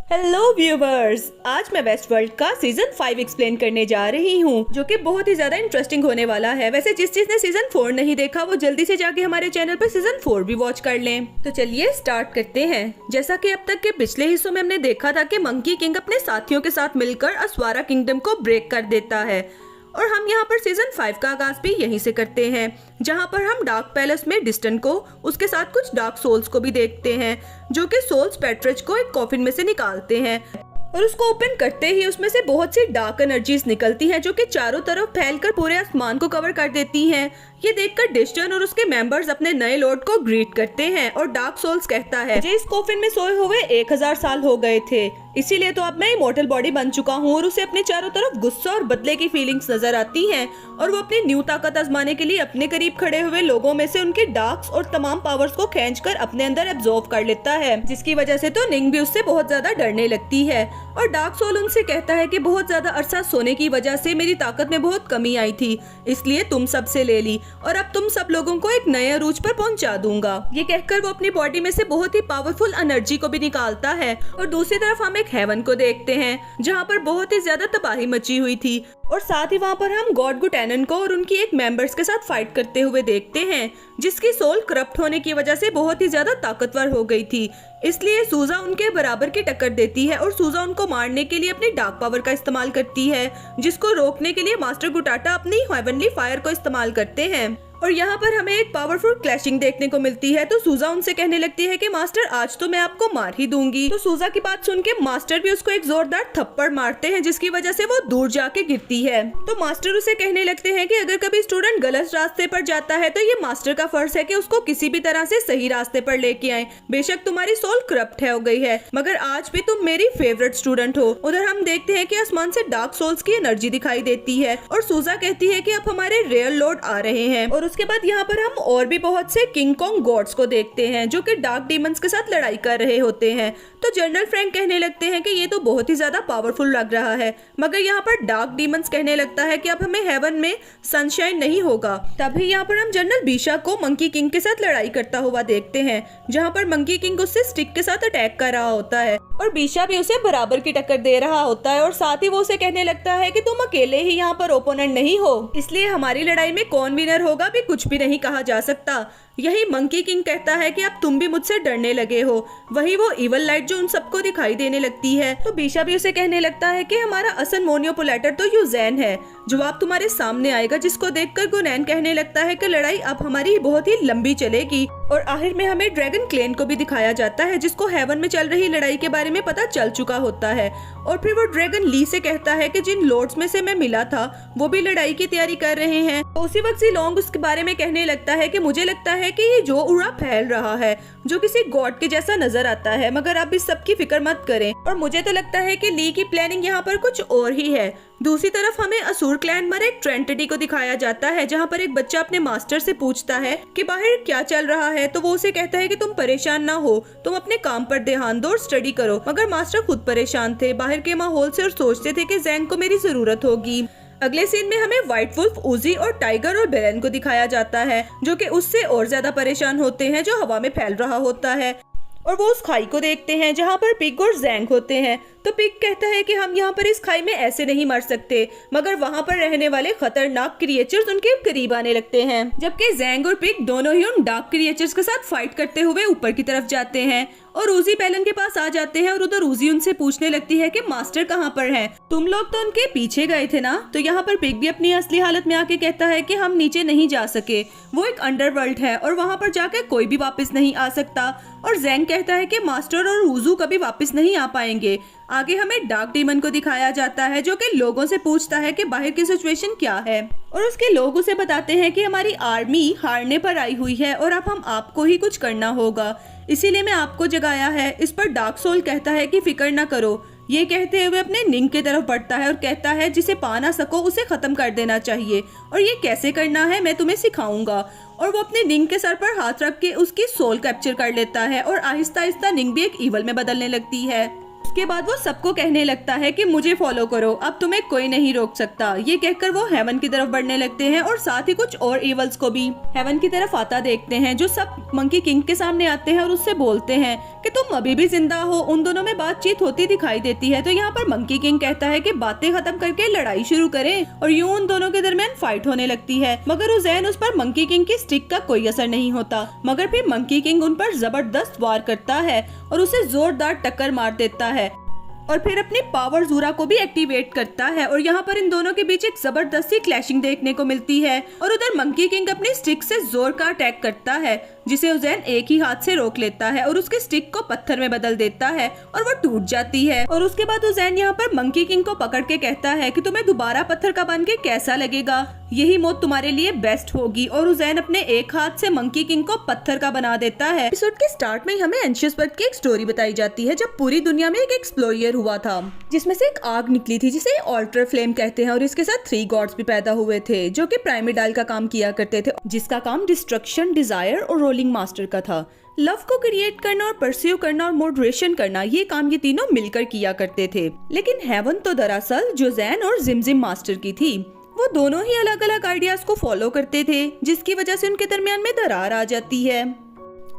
Hello viewers, आज मैं waste world का सीजन 5 एक्सप्लेन करने जा रही हूँ, जो कि बहुत ही ज्यादा इंटरेस्टिंग होने वाला है। वैसे जिस ने सीजन 4 नहीं देखा वो जल्दी से जाके हमारे चैनल पर सीजन 4 भी वॉच कर लें। तो चलिए स्टार्ट करते हैं। जैसा कि अब तक के पिछले हिस्सों में हमने देखा था कि मंकी किंग अपने साथियों के साथ मिलकर अस्वारा किंगडम को ब्रेक कर देता है, और हम यहाँ पर सीजन 5 का आगाज भी यहीं से करते हैं, जहाँ पर हम डार्क पैलेस में डिस्टन को, उसके साथ कुछ डार्क सोल्स को भी देखते हैं, जो कि सोल्स पेट्रिज को एक कॉफिन में से निकालते हैं, और उसको ओपन करते ही उसमें से बहुत सी डार्क एनर्जीज निकलती हैं, जो कि चारों तरफ फैलकर पूरे आसमान को कवर कर देती हैं। ये देखकर डिस्टन और उसके मेंबर्स अपने नए लॉर्ड को ग्रीट करते हैं, और डार्क सोल्स कहता है मुझे इस कॉफिन में सोए हुए 1000 साल हो गए थे, इसीलिए तो अब मैं इमॉर्टल बॉडी बन चुका हूँ। और उसे अपने चारों तरफ गुस्सा और बदले की फीलिंग्स नजर आती हैं, और वो अपनी न्यू ताकत आजमाने के लिए अपने करीब खड़े हुए लोगों में से उनके डार्क्स और तमाम पावर्स को खींचकर अपने अंदर एब्जॉर्ब कर लेता है, जिसकी वजह से तो निंग भी उससे बहुत ज्यादा डरने लगती है। और डार्क सोल उनसे कहता है कि बहुत ज्यादा अरसा सोने की वजह से मेरी ताकत में बहुत कमी आई थी, इसलिए तुम सबसे ले ली, और अब तुम सब लोगों को एक नए अरूज पर पहुंचा दूंगा। ये कहकर वो अपनी बॉडी में से बहुत ही पावरफुल एनर्जी को भी निकालता है। और दूसरी तरफ हम एक हेवन को देखते हैं, जहाँ पर बहुत ही ज्यादा तबाही मची हुई थी, और साथ ही वहाँ पर हम गॉड गुटैनन को और उनकी एक मेंबर्स के साथ फाइट करते हुए देखते हैं, जिसकी सोल करप्ट होने की वजह से बहुत ही ज्यादा ताकतवर हो गई थी, इसलिए सूजा उनके बराबर की टक्कर देती है, और सूजा उनको मारने के लिए अपनी डार्क पावर का इस्तेमाल करती है, जिसको रोकने के लिए मास्टर गुटाटा अपनी हेवनली फायर को इस्तेमाल करते हैं। और यहाँ पर हमें एक पावरफुल क्लैशिंग देखने को मिलती है। तो सूजा उनसे कहने लगती है कि मास्टर आज तो मैं आपको मार ही दूंगी। तो सूजा की बात सुन के मास्टर भी उसको एक जोरदार थप्पड़ मारते हैं, जिसकी वजह से वो दूर जाके गिरती है। तो मास्टर उसे कहने लगते हैं कि अगर कभी स्टूडेंट गलत रास्ते पर जाता है तो ये मास्टर का फर्ज है कि उसको किसी भी तरह से सही रास्ते पर लेके आए। बेशक तुम्हारी सोल करप्ट हो गई है, मगर आज भी तुम मेरी फेवरेट स्टूडेंट हो। उधर हम देखते हैं कि आसमान से डार्क सोल्स की एनर्जी दिखाई देती है, और सूजा कहती है कि अब हमारे रियल लॉर्ड आ रहे हैं। और उसके बाद यहाँ पर हम और भी बहुत से किंग कॉन्ग गॉड्स को देखते हैं, जो कि डार्क डीमंस के साथ लड़ाई कर रहे होते हैं। तो जनरल फ्रैंक कहने लगते हैं कि ये तो बहुत ही ज्यादा पावरफुल लग रहा है, मगर यहाँ पर डार्क डीमंस कहने लगता है कि अब हमें हेवन में सनशाइन नहीं होगा। तभी यहाँ पर हम जनरल बीशा को मंकी किंग के साथ लड़ाई करता हुआ देखते हैं, जहाँ पर मंकी किंग उससे स्टिक के साथ अटैक कर रहा होता है, और बीशा भी उसे बराबर की टक्कर दे रहा होता है। और साथ ही वो उसे कहने लगता है कि तुम अकेले ही यहाँ पर ओपोनेंट नहीं हो, इसलिए हमारी लड़ाई में कौन विनर होगा भी कुछ भी नहीं कहा जा सकता। यही मंकी किंग कहता है कि अब तुम भी मुझसे डरने लगे हो। वही वो इवल लाइट जो उन सबको दिखाई देने लगती है। तो बीशा भी उसे कहने लगता है कि हमारा असल मोनियोपोलेटर तो यूज़ैन है, जो आप तुम्हारे सामने आएगा, जिसको देखकर गुनैन कहने लगता है कि लड़ाई अब हमारी बहुत ही लंबी चलेगी। और आखिर में हमें ड्रैगन क्लेन को भी दिखाया जाता है, जिसको हेवन में चल रही लड़ाई के बारे में पता चल चुका होता है। और फिर वो ड्रैगन ली से कहता है कि जिन लॉर्ड्स में से मैं मिला था वो भी लड़ाई की तैयारी कर रहे हैं। तो उसी वक्त जीलोंग उसके बारे में कहने लगता है कि मुझे लगता है कि ये जो उड़ा फैल रहा है, जो किसी गॉड के जैसा नजर आता है, मगर आप इस सब की फिक्र मत करें। और मुझे तो लगता है कि ली की प्लानिंग यहाँ पर कुछ और ही है। दूसरी तरफ हमें असुर क्लैन में एक ट्रेंटिटी को दिखाया जाता है, जहाँ पर एक बच्चा अपने मास्टर से पूछता है कि बाहर क्या चल रहा है। तो वो उसे कहता है कि तुम परेशान ना हो, तुम अपने काम पर ध्यान दो और स्टडी करो। मगर मास्टर खुद परेशान थे बाहर के माहौल से, और सोचते थे कि ज़ैंग को मेरी जरूरत होगी। अगले सीन में हमें व्हाइट वुल्फ, उजी और टाइगर और बेरेन को दिखाया जाता है, जो कि उससे और ज्यादा परेशान होते हैं, जो हवा में फैल रहा होता है। और वो उस खाई को देखते हैं जहाँ पर पिग और ज़ैंग होते हैं। तो पिग कहता है कि हम यहाँ पर इस खाई में ऐसे नहीं मर सकते, मगर वहाँ पर रहने वाले खतरनाक क्रिएचर्स उनके करीब आने लगते हैं। जबकि ज़ैंग और पिग दोनों ही उन डार्क क्रिएचर्स के साथ फाइट करते हुए ऊपर की तरफ जाते हैं, और उजी बेलन के पास आ जाते हैं। और उधर उजी उनसे पूछने लगती है कि मास्टर कहाँ पर हैं? तुम लोग तो उनके पीछे गए थे ना? तो यहाँ पर पिग भी अपनी असली हालत में आके कहता है कि हम नीचे नहीं जा सके, वो एक अंडरवर्ल्ड है और वहाँ पर जाकर कोई भी वापस नहीं आ सकता। और ज़ैंग कहता है कि मास्टर और उजू कभी वापस नहीं आ पाएंगे। आगे हमें डार्क डीमन को दिखाया जाता है, जो कि लोगों से पूछता है कि बाहर की सिचुएशन क्या है, और उसके लोग उसे बताते हैं कि हमारी आर्मी हारने पर आई हुई है और अब हम आपको ही कुछ करना होगा, इसीलिए मैं आपको जगाया है। इस पर डार्क सोल कहता है कि फिक्र ना करो। ये कहते हुए अपने निंग की तरफ बढ़ता है और कहता है जिसे पा ना सको उसे खत्म कर देना चाहिए, और ये कैसे करना है मैं तुम्हें सिखाऊंगा। और वो अपने निंग के सर पर हाथ रख के उसकी सोल कैप्चर कर लेता है, और आहिस्ता आहिस्ता निंग भी एक ईवल में बदलने लगती है। उसके बाद वो सबको कहने लगता है कि मुझे फॉलो करो, अब तुम्हें कोई नहीं रोक सकता। ये कहकर वो हेवन की तरफ बढ़ने लगते हैं और साथ ही कुछ और इवल्स को भी हेवन की तरफ आता देखते हैं, जो सब मंकी किंग के सामने आते हैं और उससे बोलते हैं कि तुम अभी भी जिंदा हो। उन दोनों में बातचीत होती दिखाई देती है। तो यहाँ पर मंकी किंग कहता है कि बातें खत्म करके लड़ाई शुरू करें, और यूं उन दोनों के दरमियान फाइट होने लगती है। मगर उज़ैन उस पर मंकी किंग की स्टिक का कोई असर नहीं होता, मगर फिर मंकी किंग उन पर जबरदस्त वार करता है और उसे जोरदार टक्कर मार देता है और फिर अपनी पावर ज़ूरा को भी एक्टिवेट करता है। और यहाँ पर इन दोनों के बीच एक जबरदस्त सी क्लैशिंग देखने को मिलती है और उधर मंकी किंग अपनी स्टिक से जोर का अटैक करता है, जिसे उज़ैन एक ही हाथ से रोक लेता है और उसके स्टिक को पत्थर में बदल देता है और वो टूट जाती है। और उसके बाद उज़ैन यहाँ पर मंकी किंग को पकड़ के कहता है कि तुम्हें दोबारा पत्थर का बन के कैसा लगेगा, यही मौत तुम्हारे लिए बेस्ट होगी। और उज़ैन अपने एक हाथ से मंकी किंग को पत्थर का बना देता है। एपिसोड के स्टार्ट में हमें एंशियस बर्ड की एक स्टोरी बताई जाती है, जब पूरी दुनिया में एक एक्सप्लोयर हुआ था जिसमें से एक आग निकली थी जिसे ऑल्टर फ्लेम कहते हैं, और इसके साथ 3 गॉड्स भी पैदा हुए थे जो कि प्राइमिडाल का काम किया करते थे, जिसका काम डिस्ट्रक्शन, डिजायर और रोलिंग मास्टर का था। लव को क्रिएट करना और परस्यू करना और मॉडरेशन करना, ये काम ये तीनों मिलकर किया करते थे। लेकिन हेवन तो दरअसल जोज़ैन और जिमजिम मास्टर की थी। वो दोनों ही अलग अलग आइडियाज को फॉलो करते थे, जिसकी वजह से उनके दरमियान में दरार आ जाती है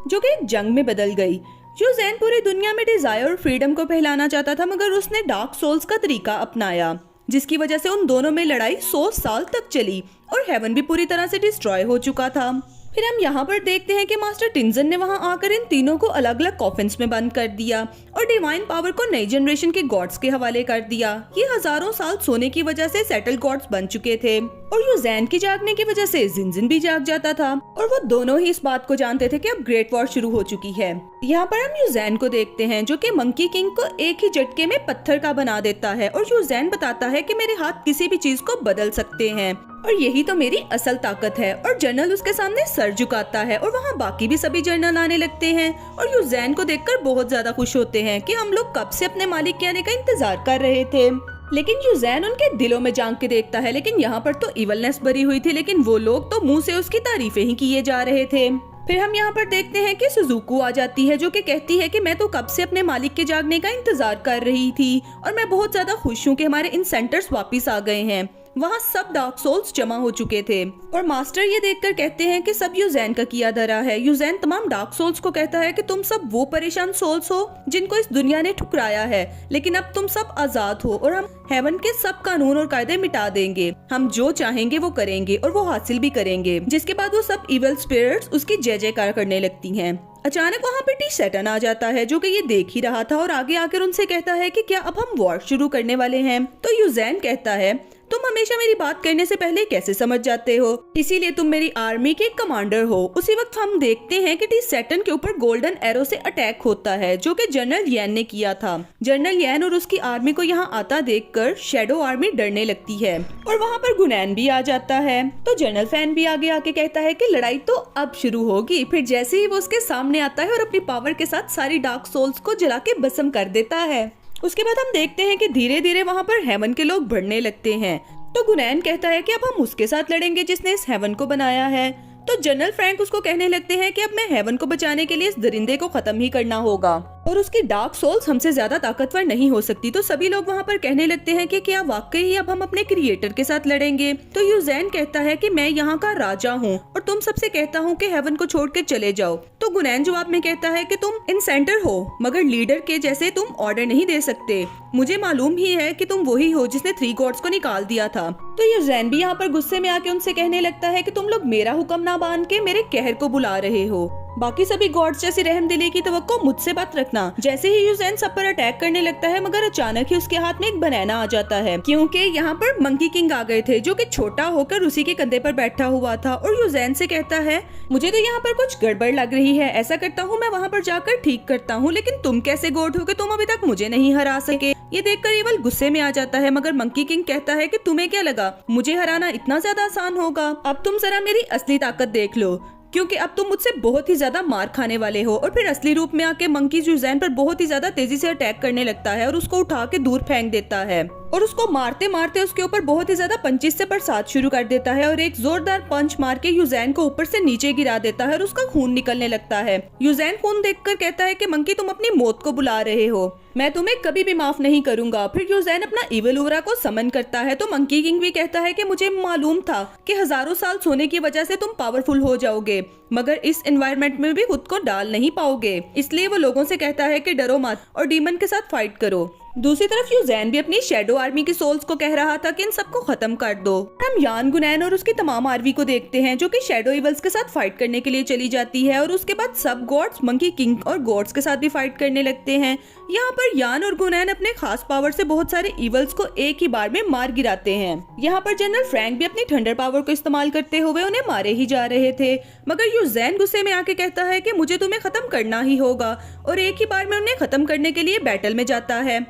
जो कि एक जंग में बदल गई। जोज़ैन पूरी दुनिया में डिजायर और फ्रीडम को फैलाना चाहता था, मगर उसने डार्क सोल्स का तरीका अपनाया, जिसकी वजह से उन दोनों में लड़ाई 100 साल तक चली और हेवन भी पूरी तरह से डिस्ट्रॉय हो चुका था। फिर हम यहाँ पर देखते हैं कि मास्टर टिंजन ने वहाँ आकर इन तीनों को अलग अलग कॉफिन्स में बंद कर दिया और डिवाइन पावर को नई जनरेशन के गॉड्स के हवाले कर दिया। ये हजारों साल सोने की वजह से सेटल गॉड्स बन चुके थे और यूज़ैन की जागने की वजह से जिनजिन भी जाग जाता था, और वो दोनों ही इस बात को जानते थे कि अब ग्रेट वॉर शुरू हो चुकी है। यहाँ पर हम यूज़ैन को देखते हैं जो कि मंकी किंग को एक ही झटके में पत्थर का बना देता है, और यूज़ैन बताता है कि मेरे हाथ किसी भी चीज को बदल सकते हैं और यही तो मेरी असल ताकत है। और जनरल उसके सामने सर झुकाता है और वहाँ बाकी भी सभी जनरल आने लगते हैं और यूज़ैन को देखकर बहुत ज्यादा खुश होते हैं कि हम लोग कब से अपने मालिक के आने का इंतजार कर रहे थे। लेकिन यूज़ैन उनके दिलों में झांक के देखता है, लेकिन यहाँ पर तो इवलनेस भरी हुई थी, लेकिन वो लोग तो मुंह से उसकी तारीफें ही किए जा रहे थे। फिर हम यहाँ पर देखते हैं कि सुजुको आ जाती है जो कि कहती है कि मैं तो कब से अपने मालिक के जागने का इंतजार कर रही थी और मैं बहुत ज्यादा खुश हूँ कि हमारे इन सेंटर्स वापिस आ गए हैं। वहाँ सब डार्क सोल्स जमा हो चुके थे और मास्टर ये देखकर कहते हैं कि सब यूज़ैन का किया धरा है। यूज़ैन तमाम डार्क सोल्स को कहता है कि तुम सब वो परेशान सोल्स हो जिनको इस दुनिया ने ठुकराया है, लेकिन अब तुम सब आजाद हो और हम हेवन के सब कानून और कायदे मिटा देंगे। हम जो चाहेंगे वो करेंगे और वो हासिल भी करेंगे। जिसके बाद वो सब इविल स्पिरिट्स उसकी जय जयकार करने लगती हैं। अचानक वहाँ पे टी सैटर्न आ जाता है जो कि ये देख ही रहा था और आगे आकर उनसे कहता है कि क्या अब हम वॉर शुरू करने वाले हैं। तो यूज़ैन कहता है तुम हमेशा मेरी बात करने से पहले कैसे समझ जाते हो, इसीलिए तुम मेरी आर्मी के कमांडर हो। उसी वक्त हम देखते हैं कि टी सैटर्न के ऊपर गोल्डन एरो से अटैक होता है जो कि जनरल यैन ने किया था। जनरल यैन और उसकी आर्मी को यहाँ आता देखकर शैडो आर्मी डरने लगती है और वहाँ पर गुनैन भी आ जाता है। तो जनरल फैन भी आगे आके कहता है कि लड़ाई तो अब शुरू होगी। फिर जैसे ही वो उसके सामने आता है और अपनी पावर के साथ सारी डार्क सोल्स को जला के भस्म कर देता है। उसके बाद हम देखते हैं कि धीरे धीरे वहाँ पर हेवन के लोग बढ़ने लगते हैं। तो गुनैन कहता है कि अब हम उसके साथ लड़ेंगे जिसने इस हेवन को बनाया है। तो जनरल फ्रैंक उसको कहने लगते हैं कि अब मैं हेवन को बचाने के लिए इस दरिंदे को खत्म ही करना होगा और उसकी डार्क सोल्स हमसे ज्यादा ताकतवर नहीं हो सकती। तो सभी लोग वहाँ पर कहने लगते हैं कि क्या वाकई ही अब हम अपने क्रिएटर के साथ लड़ेंगे। तो यूज़ैन कहता है कि मैं यहाँ का राजा हूँ और तुम सबसे कहता हूँ कि हेवन को छोड़ के चले जाओ। तो गुनैन जवाब में कहता है कि तुम इनसेंटर हो मगर लीडर के जैसे तुम ऑर्डर नहीं दे सकते। मुझे मालूम ही है कि तुम वही हो जिसने 3 गॉड्स को निकाल दिया था। तो यूज़ैन भी यहाँ पर गुस्से में आके उनसे कहने लगता है कि तुम लोग मेरा हुक्म ना मान के मेरे कहर को बुला रहे हो। बाकी सभी गॉड्स जैसी रहमदिली की तवक्को मुझसे बात रखना। जैसे ही यूज़ैन सब पर अटैक करने लगता है मगर अचानक ही उसके हाथ में एक बनाना आ जाता है क्योंकि यहाँ पर मंकी किंग आ गए थे जो कि छोटा होकर उसी के कंधे पर बैठा हुआ था और यूज़ैन से कहता है मुझे तो यहाँ पर कुछ गड़बड़ लग रही है, ऐसा करता हूँ मैं वहाँ पर जाकर ठीक करता हूँ, लेकिन तुम कैसे गॉड हो कि तुम अभी तक मुझे नहीं हरा सके। ये देखकर इवल गुस्से में आ जाता है मगर मंकी किंग कहता है कि तुम्हें क्या लगा मुझे हराना इतना ज्यादा आसान होगा। अब तुम जरा मेरी असली ताकत देख लो क्योंकि अब तुम मुझसे बहुत ही ज्यादा मार खाने वाले हो। और फिर असली रूप में आके मंकी यूज़ैन पर बहुत ही ज्यादा तेजी से अटैक करने लगता है और उसको उठा के दूर फेंक देता है। और उसको मारते मारते उसके ऊपर बहुत ही ज्यादा पंचिस से बरसात शुरू कर देता है और एक जोरदार पंच मार के यूजैन को ऊपर से नीचे गिरा देता है और उसका खून निकलने लगता है। यूजैन खून देखकर कहता है कि मंकी तुम अपनी मौत को बुला रहे हो, मैं तुम्हें कभी भी माफ नहीं करूंगा। फिर यूजैन अपना इविल ओरा को समन करता है तो मंकी किंग भी कहता है कि मुझे मालूम था कि हजारों साल सोने की वजह से तुम पावरफुल हो जाओगे, मगर इस एनवायरनमेंट में भी खुद को डाल नहीं पाओगे। इसलिए वो लोगों से कहता है कि डरो मत और डीमन के साथ फाइट करो। दूसरी तरफ यूजैन भी अपनी शैडो आर्मी की सोल्स को कह रहा था कि इन सबको खत्म कर दो। हम यान गुनैन और उसकी तमाम आर्मी को देखते हैं जो कि शैडो इवल्स के साथ फाइट करने के लिए चली जाती है और उसके बाद सब गॉड्स मंकी किंग और गॉड्स के साथ भी फाइट करने लगते हैं। यहाँ पर यान और गुनैन अपने खास पावर से बहुत सारे इवल्स को एक ही बार में मार गिराते हैं। यहाँ पर जनरल फ्रैंक भी अपनी थंडर पावर को इस्तेमाल करते हुए उन्हें मारे ही जा रहे थे, मगर यूजैन गुस्से में आके कहता है कि मुझे तुम्हें खत्म करना ही होगा और एक ही बार में उन्हें खत्म करने के लिए बैटल में जाता है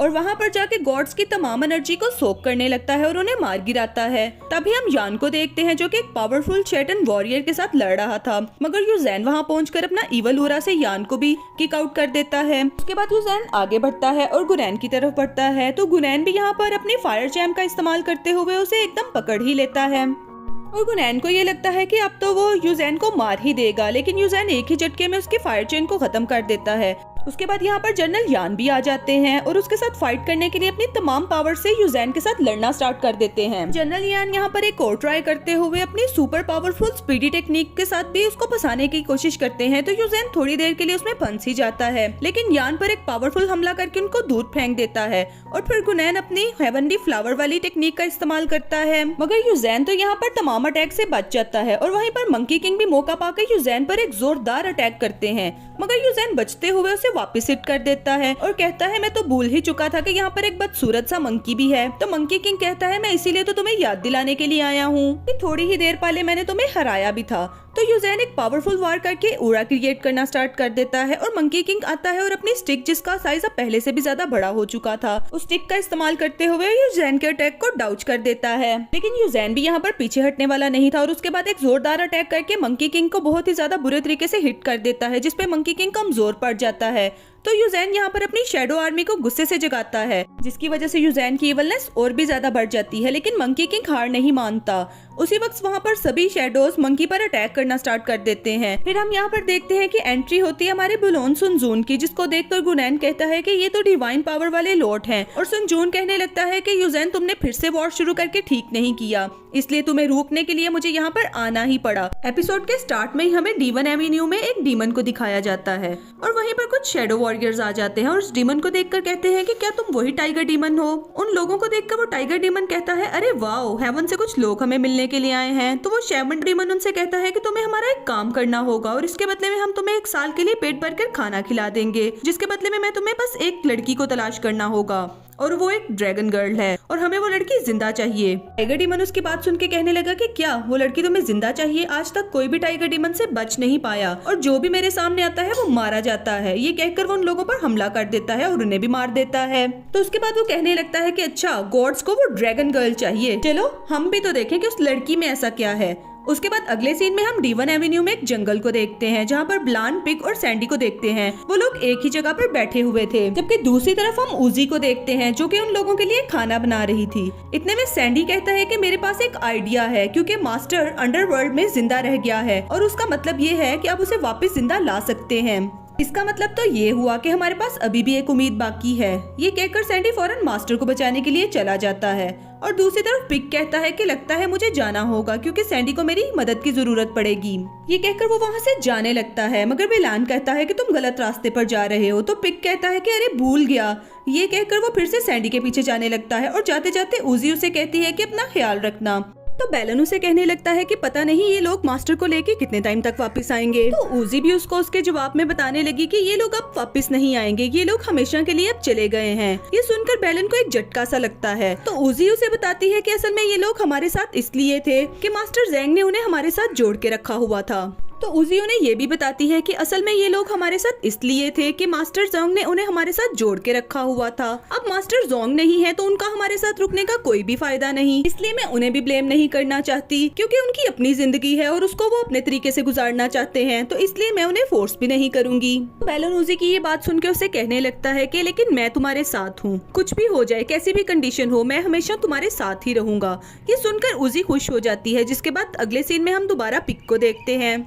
और वहाँ पर जाके गॉड्स की तमाम एनर्जी को सोक करने लगता है और उन्हें मार गिराता है। तभी हम यान को देखते हैं जो कि एक पावरफुल शैटन वॉरियर के साथ लड़ रहा था, मगर यूजैन वहाँ पहुंचकर अपना इवल ओरा से यान को भी किक आउट कर देता है। उसके बाद यूजैन आगे बढ़ता है और गुनैन की तरफ बढ़ता है तो गुनैन भी यहाँ पर अपनी फायर चैम का इस्तेमाल करते हुए उसे एकदम पकड़ ही लेता है और गुनैन को ये लगता है कि अब तो वो यूजैन को मार ही देगा, लेकिन यूजैन एक ही झटके में उसकी फायर चेन को खत्म कर देता है। उसके बाद यहाँ पर जनरल यान भी आ जाते हैं और उसके साथ फाइट करने के लिए अपनी तमाम पावर से यूजैन के साथ लड़ना स्टार्ट कर देते हैं। जनरल यान यहाँ पर एक और ट्राई करते हुए अपनी सुपर पावरफुल स्पीडी टेक्निक के साथ भी उसको फंसाने की कोशिश करते हैं तो यूजैन थोड़ी देर के लिए उसमें फंस ही जाता है, लेकिन यान पर एक पावरफुल हमला करके उनको दूर फेंक देता है और फिर गुनैन अपनी हेवनली फ्लावर वाली टेक्निक का इस्तेमाल करता है, मगर यूजैन तो यहाँ पर तमाम अटैक से बच जाता है और वहीं पर मंकी किंग भी मौका पाकर यूजैन पर एक जोरदार अटैक करते हैं, मगर यूजैन बचते हुए उसे वापस हिट कर देता है और कहता है मैं तो भूल ही चुका था कि यहाँ पर एक बदसूरत सा मंकी भी है। तो मंकी किंग कहता है मैं इसीलिए तो तुम्हें याद दिलाने के लिए आया हूँ कि थोड़ी ही देर पहले मैंने तुम्हें हराया भी था। तो यूजैन एक पावरफुल वार करके ओरा क्रिएट करना स्टार्ट कर देता है और मंकी किंग आता है और अपनी स्टिक जिसका साइज अब पहले से भी ज्यादा बड़ा हो चुका था उस स्टिक का इस्तेमाल करते हुए यूजैन के अटैक को डाउच कर देता है, लेकिन यूजैन भी यहाँ पर पीछे हटने वाला नहीं था और उसके बाद एक जोरदार अटैक करके मंकी किंग को बहुत ही ज्यादा बुरे तरीके से हिट कर देता है जिसपे मंकी किंग कमजोर पड़ जाता है। तो यूजैन यहाँ पर अपनी शैडो आर्मी को गुस्से से जगाता है जिसकी वजह से यूजैन की इवलनेस और भी ज्यादा बढ़ जाती है, लेकिन मंकी किंग हार नहीं मानता। उसी वक्त वहाँ पर सभी शैडोज मंकी पर अटैक करना स्टार्ट कर देते हैं। फिर हम यहाँ पर देखते हैं कि एंट्री होती है हमारे बुलोन सुनजून की, जिसको देखकर गुनैन कहता है कि ये तो डिवाइन पावर वाले लॉर्ड हैं और सुनजून कहने लगता है कि यूजैन तुमने फिर से वॉर शुरू करके ठीक नहीं किया, इसलिए तुम्हें रोकने के लिए मुझे यहाँ पर आना ही पड़ा। एपिसोड के स्टार्ट में ही हमें डीमन एवेन्यू में एक डीमन को दिखाया जाता है और वहीं पर कुछ शैडो वॉरियर्स आ जाते हैं और उस डीमन को देखकर कहते हैं कि क्या तुम वही टाइगर डीमन हो। उन लोगों को देखकर वो टाइगर डीमन कहता है अरे वाओ, हेवन से कुछ लोग हमें मिलने के लिए आए हैं। तो वो शैमन डीमन उनसे कहता है कि तुम्हें हमारा एक काम करना होगा और इसके बदले में हम तुम्हें 1 साल के लिए पेट भर कर खाना खिला देंगे, जिसके बदले में मैं तुम्हें बस एक लड़की को तलाश करना होगा और वो एक ड्रैगन गर्ल है और हमें वो लड़की जिंदा चाहिए। टाइगर डीमन उसकी बात सुन के कहने लगा कि क्या वो लड़की तुम्हें जिंदा चाहिए? आज तक कोई भी टाइगर डीमन से बच नहीं पाया और जो भी मेरे सामने आता है वो मारा जाता है। ये कहकर वो उन लोगों पर हमला कर देता है और उन्हें भी मार देता है। तो उसके बाद वो कहने लगता है कि अच्छा, गॉड्स को वो ड्रैगन गर्ल चाहिए, चलो हम भी तो देखें कि उस लड़की में ऐसा क्या है। उसके बाद अगले सीन में हम डीवन एवेन्यू में एक जंगल को देखते हैं जहाँ पर ब्लान, पिग और सैंडी को देखते हैं। वो लोग एक ही जगह पर बैठे हुए थे, जबकि दूसरी तरफ हम उजी को देखते हैं जो कि उन लोगों के लिए खाना बना रही थी। इतने में सैंडी कहता है कि मेरे पास एक आइडिया है, क्योंकि मास्टर अंडरवर्ल्ड में जिंदा रह गया है और उसका मतलब ये है कि अब उसे वापस जिंदा ला सकते हैं। इसका मतलब तो ये हुआ कि हमारे पास अभी भी एक उम्मीद बाकी है। ये कहकर सैंडी फौरन मास्टर को बचाने के लिए चला जाता है और दूसरी तरफ पिग कहता है कि लगता है मुझे जाना होगा क्योंकि सैंडी को मेरी मदद की जरूरत पड़ेगी। ये कहकर वो वहाँ से जाने लगता है, मगर बेलान कहता है कि तुम गलत रास्ते पर जा रहे हो। तो पिग कहता है कि अरे भूल गया। ये कहकर वो फिर से सैंडी के पीछे जाने लगता है और जाते जाते उजी उसे कहती है कि अपना ख्याल रखना। तो बेलन उसे कहने लगता है कि पता नहीं ये लोग मास्टर को लेके कितने टाइम तक वापस आएंगे। तो उजी भी उसको उसके जवाब में बताने लगी कि ये लोग अब वापस नहीं आएंगे, ये लोग हमेशा के लिए अब चले गए हैं। ये सुनकर बेलन को एक झटका सा लगता है। तो उजी उसे बताती है कि असल में ये लोग हमारे साथ इसलिए थे कि मास्टर ज़ैंग ने उन्हें हमारे साथ जोड़ के रखा हुआ था। तो उजी उन्हें ये भी बताती है कि असल में ये लोग हमारे साथ इसलिए थे कि मास्टर जोंग ने उन्हें हमारे साथ जोड़ के रखा हुआ था। अब मास्टर जोंग नहीं है तो उनका हमारे साथ रुकने का कोई भी फायदा नहीं, इसलिए मैं उन्हें भी ब्लेम नहीं करना चाहती क्योंकि उनकी अपनी जिंदगी है और उसको वो अपने तरीके से गुजारना चाहते हैं, तो इसलिए मैं उन्हें फोर्स भी नहीं करूंगी। बैलन उजी की ये बात सुन के उसे कहने लगता है कि लेकिन मैं तुम्हारे साथ हूँ, कुछ भी हो जाए, कैसी भी कंडीशन हो, मैं हमेशा तुम्हारे साथ ही रहूंगा। ये सुनकर उजी खुश हो जाती है, जिसके बाद अगले सीन में हम दोबारा पिक को देखते हैं।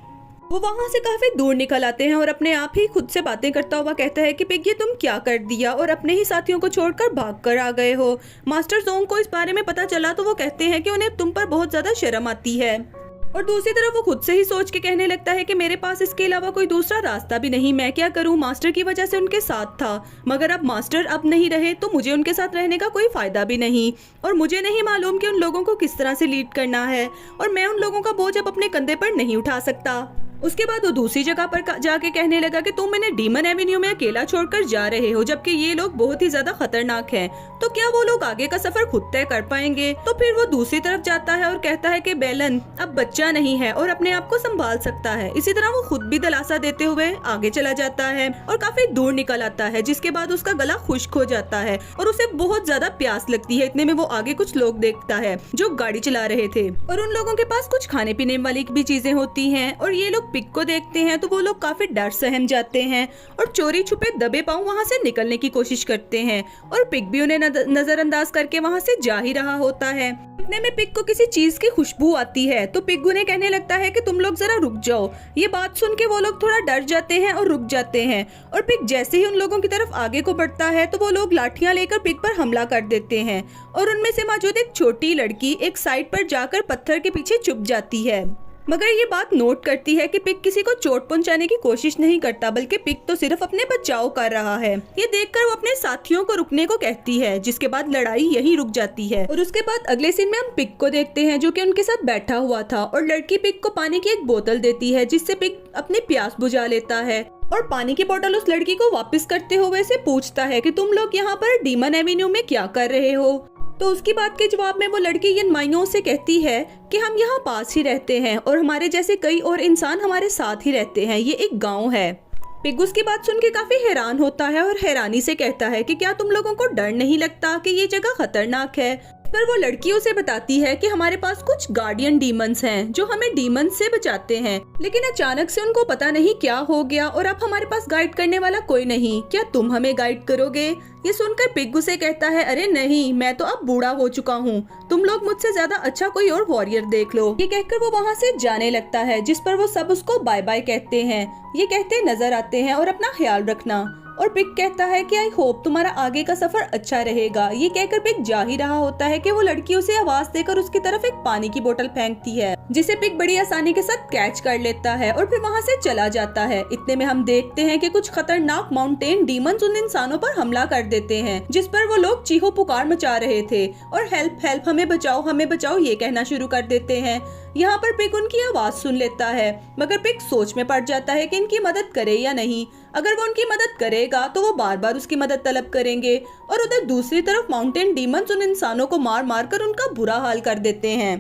वो वहाँ से काफी दूर निकल आते हैं और अपने आप ही खुद से बातें करता हुआ कहता है कि पिग ये तुम क्या कर दिया और अपने ही साथियों को छोड़कर भाग कर आ गए हो। मास्टर जोंग को इस बारे में पता चला तो वो कहते हैं कि उन्हें तुम पर बहुत ज्यादा शर्म आती है, और दूसरी तरफ वो खुद से ही सोच के कहने लगता है कि मेरे पास इसके अलावा कोई दूसरा रास्ता भी नहीं, मैं क्या करूं, मास्टर की वजह से उनके साथ था, मगर अब मास्टर अब नहीं रहे तो मुझे उनके साथ रहने का कोई फायदा भी नहीं, और मुझे नहीं मालूम कि उन लोगों को किस तरह से लीड करना है, और मैं उन लोगों का बोझ अब अपने कंधे पर नहीं उठा सकता। उसके बाद वो दूसरी जगह पर जाके कहने लगा कि तुम मैंने डीमन एवेन्यू में अकेला छोड़कर जा रहे हो, जबकि ये लोग बहुत ही ज्यादा खतरनाक हैं, तो क्या वो लोग आगे का सफर खुद तय कर पाएंगे। तो फिर वो दूसरी तरफ जाता है और कहता है कि बेलन अब बच्चा नहीं है और अपने आप को संभाल सकता है। इसी तरह वो खुद भी दिलासा देते हुए आगे चला जाता है और काफी दूर निकल आता है, जिसके बाद उसका गला खुश्क हो जाता है और उसे बहुत ज्यादा प्यास लगती है। इतने में वो आगे कुछ लोग देखता है जो गाड़ी चला रहे थे, और उन लोगों के पास कुछ खाने पीने वाली भी चीजें होती हैं, और ये लोग पिग को देखते हैं तो वो लोग काफी डर सहम जाते हैं और चोरी छुपे दबे पांव वहाँ से निकलने की कोशिश करते हैं, और पिग भी उन्हें नजरअंदाज करके वहाँ से जा ही रहा होता है। इतने में पिग को किसी चीज की खुशबू आती है, तो पिग उन्हें कहने लगता है कि तुम लोग जरा रुक जाओ। ये बात सुन के वो लोग थोड़ा डर जाते हैं और रुक जाते हैं, और पिग जैसे ही उन लोगों की तरफ आगे को बढ़ता है तो वो लोग लाठियां लेकर पिग पर हमला कर देते हैं, और उनमें से मौजूद एक छोटी लड़की एक साइड पर जाकर पत्थर के पीछे छुप जाती है। मगर ये बात नोट करती है कि पिग किसी को चोट पहुंचाने की कोशिश नहीं करता, बल्कि पिग तो सिर्फ अपने बचाव कर रहा है। ये देखकर वो अपने साथियों को रुकने को कहती है, जिसके बाद लड़ाई यहीं रुक जाती है। और उसके बाद अगले सीन में हम पिग को देखते हैं जो कि उनके साथ बैठा हुआ था, और लड़की पिग को पानी की एक बोतल देती है, जिससे पिग अपनी प्यास बुझा लेता है, और पानी की बोतल उस लड़की को वापस करते हुए से पूछता है कि तुम लोग यहाँ पर डीमन एवेन्यू में क्या कर रहे हो। तो उसकी बात के जवाब में वो लड़की इन माइयों से कहती है कि हम यहाँ पास ही रहते हैं और हमारे जैसे कई और इंसान हमारे साथ ही रहते हैं, ये एक गांव है। पिग उसकी बात सुन के काफी हैरान होता है और हैरानी से कहता है कि क्या तुम लोगों को डर नहीं लगता कि ये जगह खतरनाक है। पर वो लड़की उसे बताती है कि हमारे पास कुछ गार्डियन डीमंस हैं जो हमें डीमंस से बचाते हैं, लेकिन अचानक से उनको पता नहीं क्या हो गया और अब हमारे पास गाइड करने वाला कोई नहीं, क्या तुम हमें गाइड करोगे। ये सुनकर पिग उसे कहता है अरे नहीं, मैं तो अब बूढ़ा हो चुका हूँ, तुम लोग मुझसे ज्यादा अच्छा कोई और वॉरियर देख लो। ये कहकर वो वहाँ से जाने लगता है, जिस पर वो सब उसको बाय बाय कहते हैं। ये कहते नजर आते हैं और अपना ख्याल रखना, और पिग कहता है कि आई होप तुम्हारा आगे का सफर अच्छा रहेगा। ये कहकर पिग जा ही रहा होता है कि वो लड़की उसे आवाज देकर उसकी तरफ एक पानी की बोतल फेंकती है, जिसे पिग बड़ी आसानी के साथ कैच कर लेता है और फिर वहाँ से चला जाता है। इतने में हम देखते हैं कि कुछ खतरनाक माउंटेन डीमंस उन इंसानों पर हमला कर देते हैं, जिस पर वो लोग चीहो पुकार मचा रहे थे और हेल्प हेल्प, हमें बचाओ ये कहना शुरू कर देते हैं। यहाँ पर पिग उनकी आवाज सुन लेता है, मगर पिग सोच में पड़ जाता है कि इनकी मदद करे या नहीं। अगर वो उनकी मदद करेगा तो वो बार बार उसकी मदद तलब करेंगे, और उधर दूसरी तरफ माउंटेन डीमंस उन इंसानों को मार मार कर उनका बुरा हाल कर देते हैं।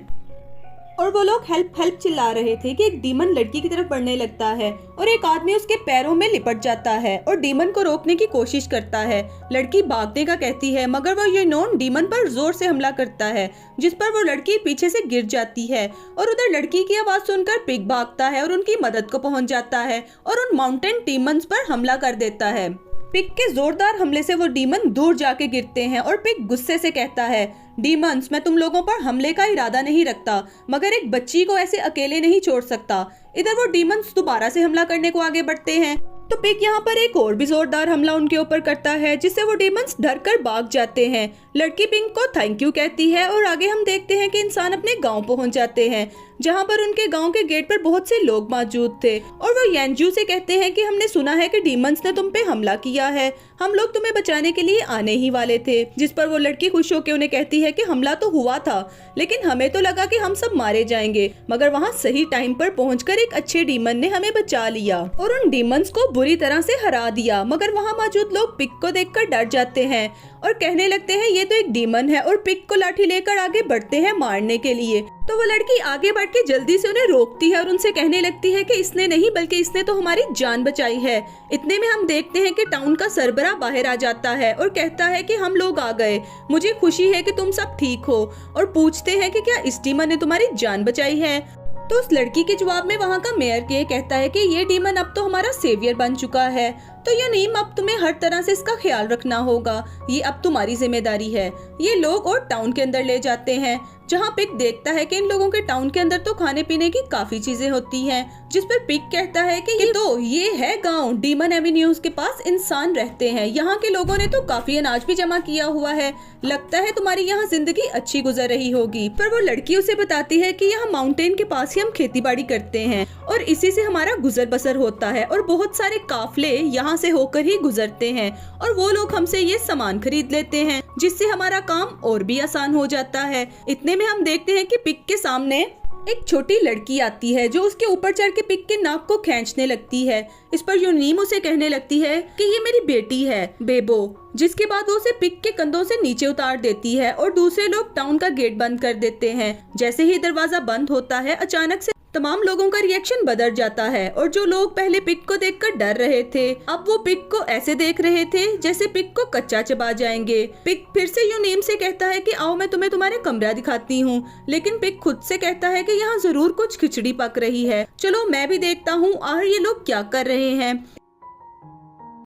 और वो लोग हेल्प हेल्प चिल्ला रहे थे कि एक डीमन लड़की की तरफ बढ़ने लगता है और एक आदमी उसके पैरों में लिपट जाता है और डीमन को रोकने की कोशिश करता है। लड़की भागने का कहती है, मगर वो यूनोन डीमन पर जोर से हमला करता है, जिस पर वो लड़की पीछे से गिर जाती है, और उधर लड़की की आवाज सुनकर पिग भागता है और उनकी मदद को पहुंच जाता है और उन माउंटेन डीमंस पर हमला कर देता है। पिग के जोरदार हमले से वो डीमन दूर जाके गिरते हैं और पिग गुस्से से कहता है, डीमंस, मैं तुम लोगों पर हमले का इरादा नहीं रखता, मगर एक बच्ची को ऐसे अकेले नहीं छोड़ सकता। इधर वो डीमंस दोबारा से हमला करने को आगे बढ़ते हैं, तो पिग यहाँ पर एक और भी जोरदार हमला उनके ऊपर करता है, जिससे वो डीमंस डर कर भाग जाते हैं। लड़की पिग को थैंक यू कहती है और आगे हम देखते हैं कि इंसान अपने गांव पहुंच जाते हैं, जहां पर उनके गांव के गेट पर बहुत से लोग मौजूद थे, और वो येंजू से कहते हैं कि हमने सुना है कि डीमंस ने तुम पे हमला किया है, हम लोग तुम्हें बचाने के लिए आने ही वाले थे। जिस पर वो लड़की खुश होकर उन्हें कहती है कि हमला तो हुआ था, लेकिन हमें तो लगा कि हम सब मारे जाएंगे, मगर वहाँ सही टाइम पर पहुंचकर एक अच्छे डीमन ने हमें बचा लिया और उन डीमंस को बुरी तरह से हरा दिया। मगर वहाँ मौजूद लोग पिग को देखकर डर जाते हैं और कहने लगते हैं ये तो एक डीमन है, और पिग को लाठी लेकर आगे बढ़ते हैं मारने के लिए। तो वो लड़की आगे बढ़ के जल्दी से उन्हें रोकती है और उनसे कहने लगती है कि इसने नहीं बल्कि इसने तो हमारी जान बचाई है। इतने में हम देखते हैं कि टाउन का सरबराह बाहर आ जाता है और कहता है कि हम लोग आ गए, मुझे खुशी है कि तुम सब ठीक हो, और पूछते हैं कि क्या इस डीमन ने तुम्हारी जान बचाई है। तो उस लड़की के जवाब में वहाँ का मेयर के कहता है कि ये डीमन अब तो हमारा सेवियर बन चुका है, तो यूनीम अब तुम्हें हर तरह से इसका ख्याल रखना होगा, ये अब तुम्हारी जिम्मेदारी है। ये लोग और टाउन के अंदर ले जाते हैं, जहाँ पिक देखता है कि इन लोगों के टाउन के अंदर तो खाने पीने की काफी चीजें होती हैं, जिस पर पिक कहता है कि ये है गांव, डीमन एवेन्यूज के पास इंसान रहते हैं, यहाँ के लोगों ने तो काफी अनाज भी जमा किया हुआ है, लगता है तुम्हारी यहाँ जिंदगी अच्छी गुजर रही होगी। पर वो लड़की उसे बताती है कि यहाँ माउंटेन के पास ही हम खेती बाड़ी करते हैं और इसी से हमारा गुजर बसर होता है और बहुत सारे काफले यहाँ से होकर ही गुजरते हैं और वो लोग हमसे ये सामान खरीद लेते हैं, जिससे हमारा काम और भी आसान हो जाता है। इतने में हम देखते हैं कि पिक के सामने एक छोटी लड़की आती है जो उसके ऊपर चढ़ के पिक के नाक को खींचने लगती है। इस पर यूनीम उसे कहने लगती है कि ये मेरी बेटी है बेबो, जिसके बाद वो उसे पिक के कंधों से नीचे उतार देती है और दूसरे लोग टाउन का गेट बंद कर देते हैं। जैसे ही दरवाजा बंद होता है अचानक से तमाम लोगों का रिएक्शन बदल जाता है और जो लोग पहले पिक को देखकर डर रहे थे अब वो पिक को ऐसे देख रहे थे जैसे पिक को कच्चा चबा जाएंगे। पिक फिर से यूनीम से कहता है कि आओ मैं तुम्हें तुम्हारे कमरा दिखाती हूँ, लेकिन पिक खुद से कहता है कि यहाँ जरूर कुछ खिचड़ी पक रही है, चलो मैं भी देखता हूँ आखिर ये लोग क्या कर रहे हैं।